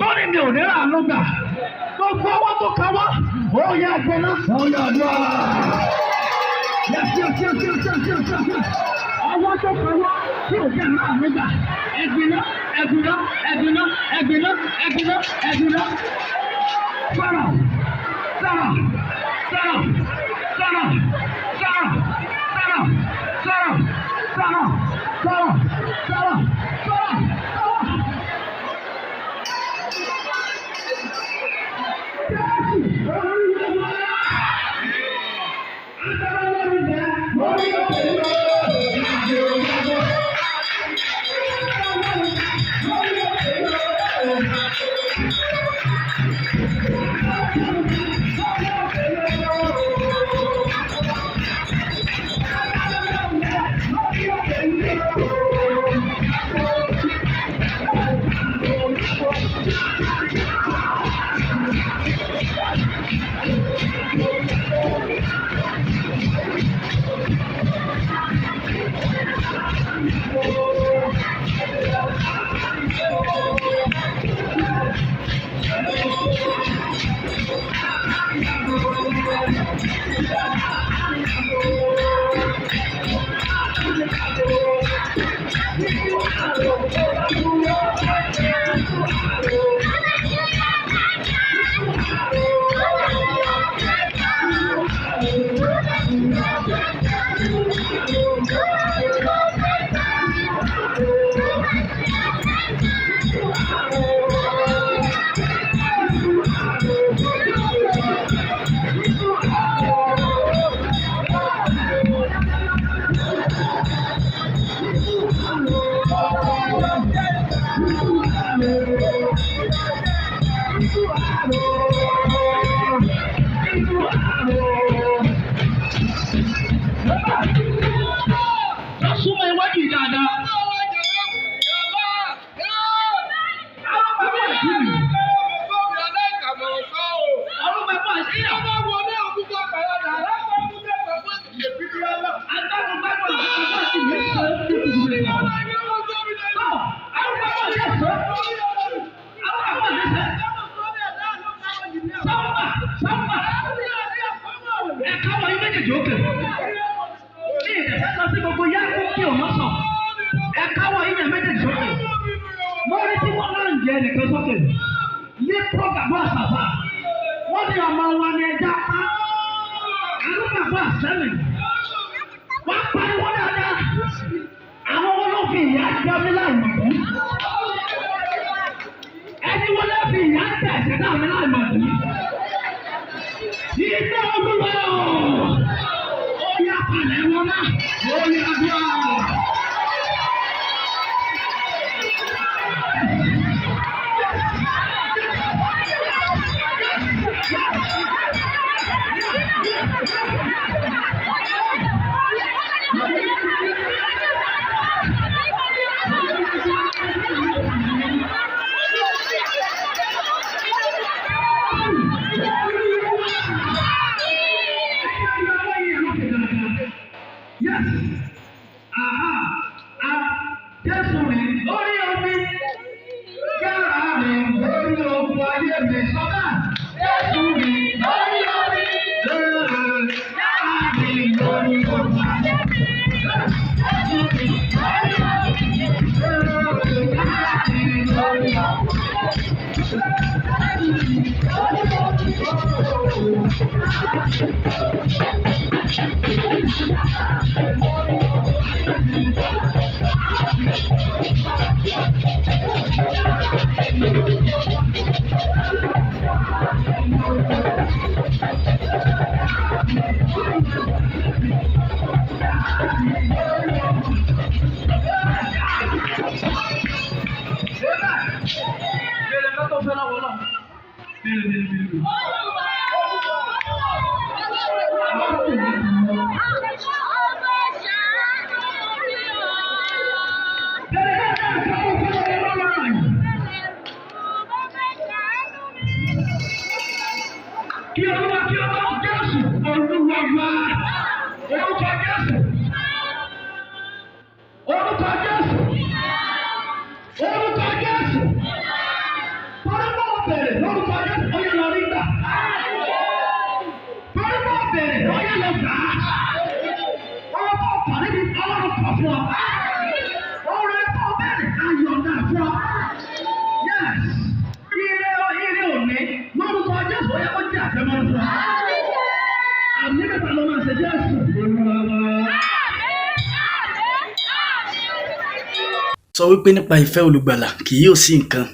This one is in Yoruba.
tó ní mi ò ní àánú gbà gbogbo ọwọ́ tó kawọ́ ó yẹ ẹgbẹ́ná ó yẹ ọdún ọwọ́ tó kawọ́ tí ò jẹ́ àánú gbà ẹgbẹ́ná sọ̀rọ̀. Orúkọ Jésù. bẹ̀rẹ̀ lórúkọ Jésù ó yẹ lọ rí gbà. Torí bọ́ bẹ̀rẹ̀ ó yẹ lọ gbà. Ọ̀rọ̀ bọ́ pàdé ní Ọlọ́run kọ̀ fún ọ. Ọ̀rọ̀ ẹ̀fọ́ bẹ̀rẹ̀ ayọ̀dà fún ọ. Yes. Ire òní lórúkọ Jésù ó yẹ kó jẹ́ àtẹ̀mọ́ fún ọ. Àmì mẹ́ta ló máa ṣe Jésù. Sọ wípé nípa ìfẹ́ olùgbàlà kì yóò sí nǹkan